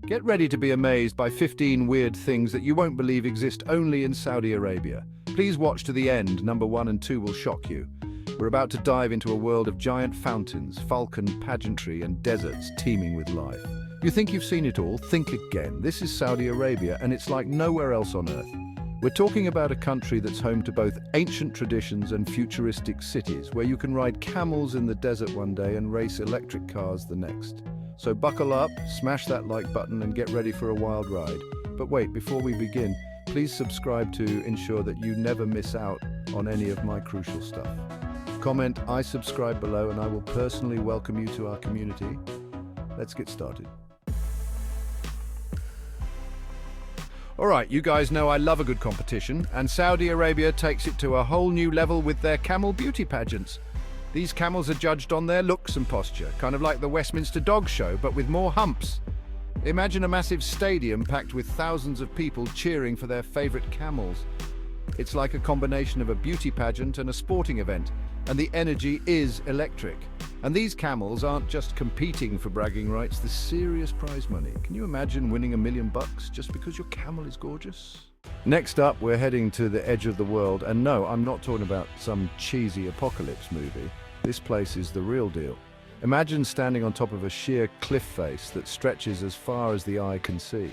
Get ready to be amazed by 15 weird things that you won't believe exist only in Saudi Arabia. Please watch to the end. Number 1 and 2 will shock you. We're about to dive into a world of giant fountains, falcon pageantry, and deserts teeming with life. You think you've seen it all? Think again. This is Saudi Arabia, and it's like nowhere else on earth. We're talking about a country that's home to both ancient traditions and futuristic cities, where you can ride camels in the desert one day and race electric cars the next. So buckle up, smash that like button, and get ready for a wild ride. But wait, before we begin, please subscribe to ensure that you never miss out on any of my crucial stuff. Comment "I subscribe" below and I will personally welcome you to our community. Let's get started. Alright, you guys know I love a good competition, and Saudi Arabia takes it to a whole new level with their camel beauty pageants. These camels are judged on their looks and posture, kind of like the Westminster Dog Show, but with more humps. Imagine a massive stadium packed with thousands of people cheering for their favorite camels. It's like a combination of a beauty pageant and a sporting event, and the energy is electric. And these camels aren't just competing for bragging rights, there's serious prize money. Can you imagine winning $1 million just because your camel is gorgeous? Next up, we're heading to the edge of the world, and no, I'm not talking about some cheesy apocalypse movie. This place is the real deal. Imagine standing on top of a sheer cliff face that stretches as far as the eye can see.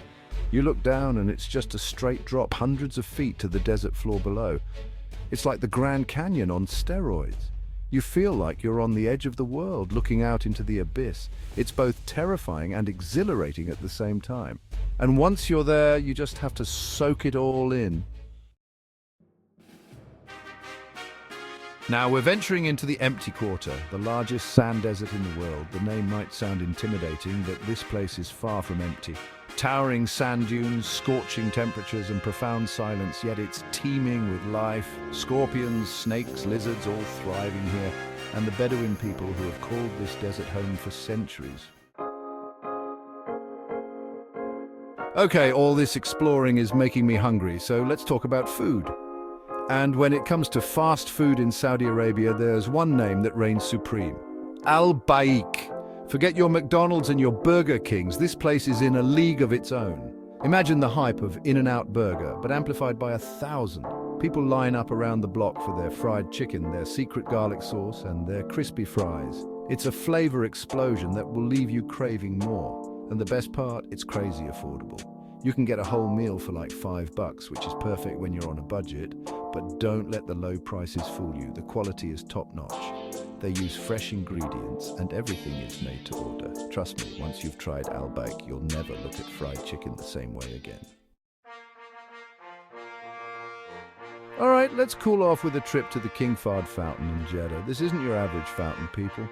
You look down and it's just a straight drop hundreds of feet to the desert floor below. It's like the Grand Canyon on steroids. You feel like you're on the edge of the world looking out into the abyss. It's both terrifying and exhilarating at the same time. And once you're there, you just have to soak it all in. Now we're venturing into the Empty Quarter, the largest sand desert in the world. The name might sound intimidating, but this place is far from empty. Towering sand dunes, scorching temperatures, and profound silence, yet it's teeming with life. Scorpions, snakes, lizards, all thriving here, and the Bedouin people who have called this desert home for centuries. Okay, all this exploring is making me hungry, so let's talk about food. And when it comes to fast food in Saudi Arabia, there's one name that reigns supreme: Baik. Forget your McDonald's and your Burger Kings. This place is in a league of its own. Imagine the hype of In-N-Out Burger, but amplified by 1,000. People line up around the block for their fried chicken, their secret garlic sauce, and their crispy fries. It's a flavor explosion that will leave you craving more. And the best part, it's crazy affordable. You can get a whole meal for like $5, which is perfect when you're on a budget, but don't let the low prices fool you. The quality is top-notch. They use fresh ingredients and everything is made to order. Trust me, once you've tried Baik, you'll never look at fried chicken the same way again. Alright, let's cool off with a trip to the King Fahd fountain in Jeddah. This isn't your average fountain, people.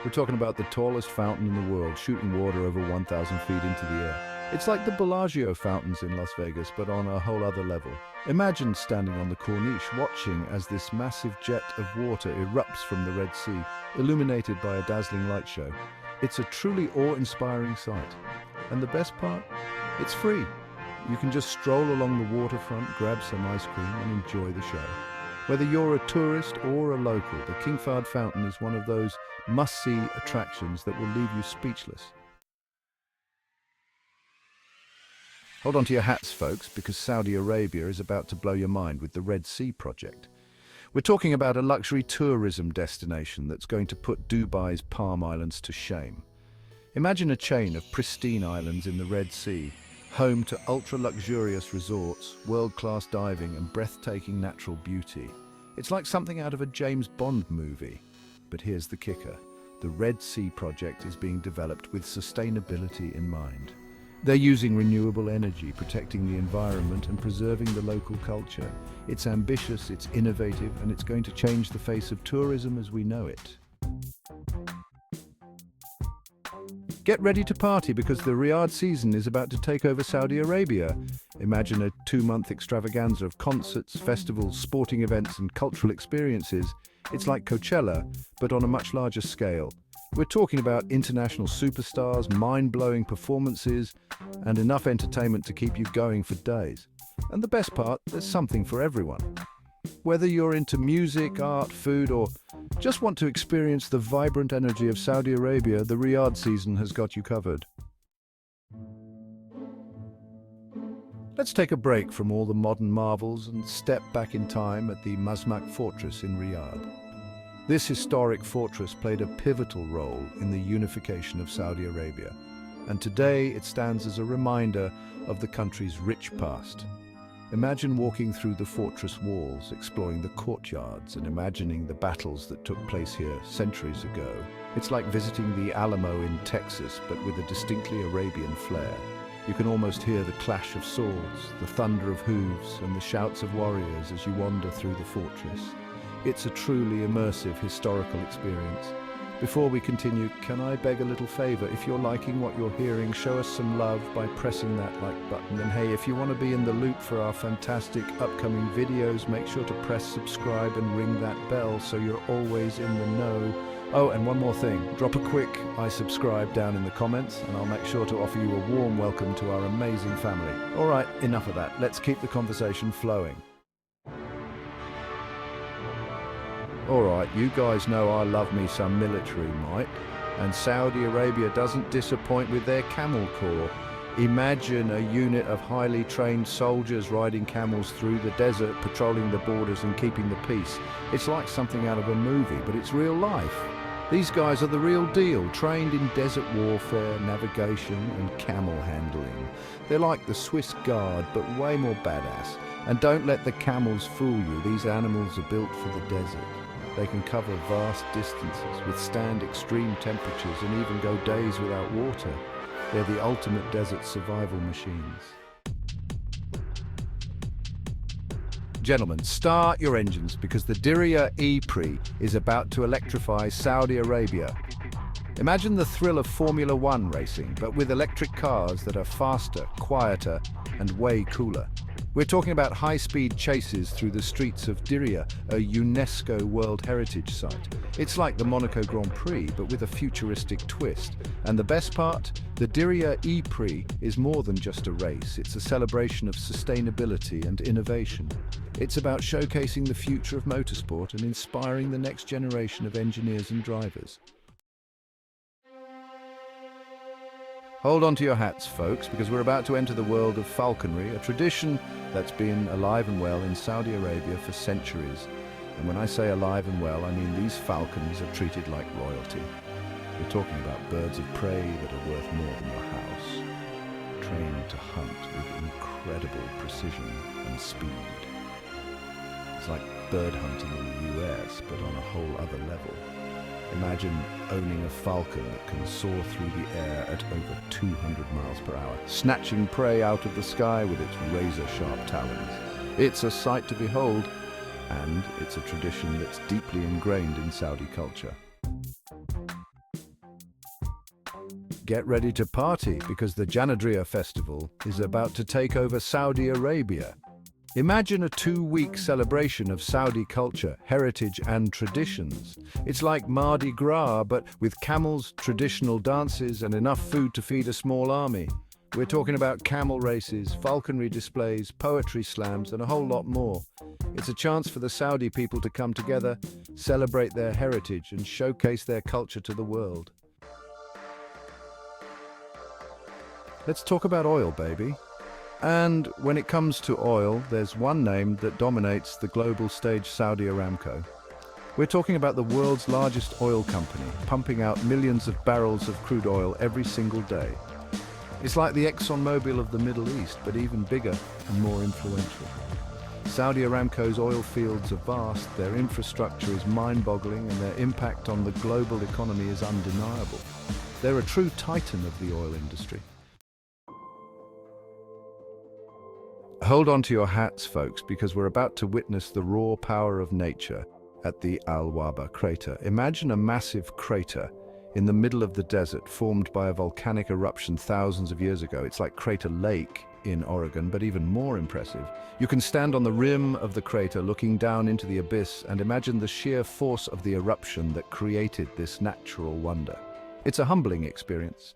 We're talking about the tallest fountain in the world, shooting water over 1,000 feet into the air. It's like the Bellagio fountains in Las Vegas, but on a whole other level. Imagine standing on the Corniche, watching as this massive jet of water erupts from the Red Sea, illuminated by a dazzling light show. It's a truly awe-inspiring sight. And the best part? It's free. You can just stroll along the waterfront, grab some ice cream, and enjoy the show. Whether you're a tourist or a local, the King Fahd fountain is one of those must-see attractions that will leave you speechless. Hold on to your hats, folks, because Saudi Arabia is about to blow your mind with the Red Sea project. We're talking about a luxury tourism destination that's going to put Dubai's Palm Islands to shame. Imagine a chain of pristine islands in the Red Sea, home to ultra-luxurious resorts, world-class diving, and breathtaking natural beauty. It's like something out of a James Bond movie. But here's the kicker. The Red Sea project is being developed with sustainability in mind. They're using renewable energy, protecting the environment and preserving the local culture. It's ambitious, it's innovative, and it's going to change the face of tourism as we know it. Get ready to party because the Riyadh season is about to take over Saudi Arabia. Imagine a 2-month extravaganza of concerts, festivals, sporting events, and cultural experiences. It's like Coachella, but on a much larger scale. We're talking about international superstars, mind-blowing performances, and enough entertainment to keep you going for days. And the best part, there's something for everyone. Whether you're into music, art, food, or just want to experience the vibrant energy of Saudi Arabia, the Riyadh season has got you covered. Let's take a break from all the modern marvels and step back in time at the Masmak fortress in Riyadh. This historic fortress played a pivotal role in the unification of Saudi Arabia, and today it stands as a reminder of the country's rich past. Imagine walking through the fortress walls, exploring the courtyards, and imagining the battles that took place here centuries ago. It's like visiting the Alamo in Texas, but with a distinctly Arabian flair. You can almost hear the clash of swords, the thunder of hooves, and the shouts of warriors as you wander through the fortress. It's a truly immersive historical experience. Before we continue, can I beg a little favor? If you're liking what you're hearing, show us some love by pressing that like button. And hey, if you want to be in the loop for our fantastic upcoming videos, make sure to press subscribe and ring that bell so you're always in the know. Oh, and one more thing, drop a quick I subscribe down in the comments and I'll make sure to offer you a warm welcome to our amazing family. All right, enough of that. Let's keep the conversation flowing. Alright, you guys know I love me some military might, and Saudi Arabia doesn't disappoint with their camel corps. Imagine a unit of highly trained soldiers riding camels through the desert, patrolling the borders and keeping the peace. It's like something out of a movie, but it's real life. These guys are the real deal, trained in desert warfare, navigation and camel handling. They're like the Swiss Guard, but way more badass. And don't let the camels fool you, these animals are built for the desert. They can cover vast distances, withstand extreme temperatures, and even go days without water. They're the ultimate desert survival machines. Gentlemen, start your engines because the Diriyah E-Prix is about to electrify Saudi Arabia. Imagine the thrill of Formula One racing, but with electric cars that are faster, quieter, and way cooler. We're talking about high-speed chases through the streets of Diriyah, a UNESCO World Heritage Site. It's like the Monaco Grand Prix, but with a futuristic twist. And the best part? The Diriyah E-Prix is more than just a race. It's a celebration of sustainability and innovation. It's about showcasing the future of motorsport and inspiring the next generation of engineers and drivers. Hold on to your hats, folks, because we're about to enter the world of falconry, a tradition that's been alive and well in Saudi Arabia for centuries. And when I say alive and well, I mean these falcons are treated like royalty. We're talking about birds of prey that are worth more than your house, trained to hunt with incredible precision and speed. It's like bird hunting in the US, but on a whole other level. Imagine owning a falcon that can soar through the air at over 200 miles per hour, snatching prey out of the sky with its razor-sharp talons. It's a sight to behold, and it's a tradition that's deeply ingrained in Saudi culture. Get ready to party because the Janadriyah festival is about to take over Saudi Arabia. Imagine a 2-week celebration of Saudi culture, heritage and traditions. It's like Mardi Gras, but with camels, traditional dances and enough food to feed a small army. We're talking about camel races, falconry displays, poetry slams and a whole lot more. It's a chance for the Saudi people to come together, celebrate their heritage and showcase their culture to the world. Let's talk about oil, baby. And when it comes to oil, there's one name that dominates the global stage: Saudi Aramco. We're talking about the world's largest oil company, pumping out millions of barrels of crude oil every single day. It's like the ExxonMobil of the Middle East, but even bigger and more influential. Saudi Aramco's oil fields are vast, their infrastructure is mind-boggling, and their impact on the global economy is undeniable. They're a true titan of the oil industry. Hold on to your hats, folks, because we're about to witness the raw power of nature at the Wahbah crater. Imagine a massive crater in the middle of the desert formed by a volcanic eruption thousands of years ago. It's like Crater Lake in Oregon, but even more impressive. You can stand on the rim of the crater looking down into the abyss and imagine the sheer force of the eruption that created this natural wonder. It's a humbling experience.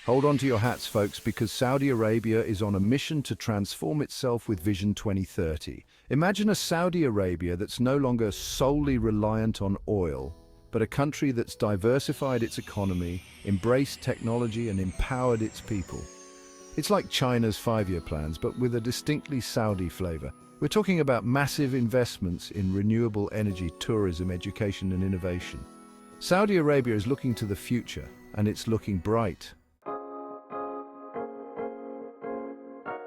Hold on to your hats, folks, because Saudi Arabia is on a mission to transform itself with Vision 2030. Imagine a Saudi Arabia that's no longer solely reliant on oil, but a country that's diversified its economy, embraced technology, and empowered its people. It's like China's five-year plans, but with a distinctly Saudi flavor. We're talking about massive investments in renewable energy, tourism, education, and innovation. Saudi Arabia is looking to the future, and it's looking bright.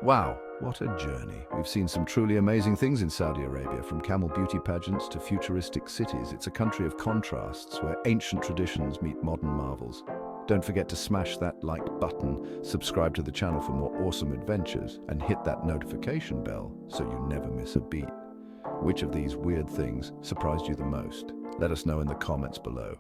Wow, what a journey. We've seen some truly amazing things in Saudi Arabia, from camel beauty pageants to futuristic cities. It's a country of contrasts where ancient traditions meet modern marvels. Don't forget to smash that like button, subscribe to the channel for more awesome adventures, and hit that notification bell so you never miss a beat. Which of these weird things surprised you the most? Let us know in the comments below.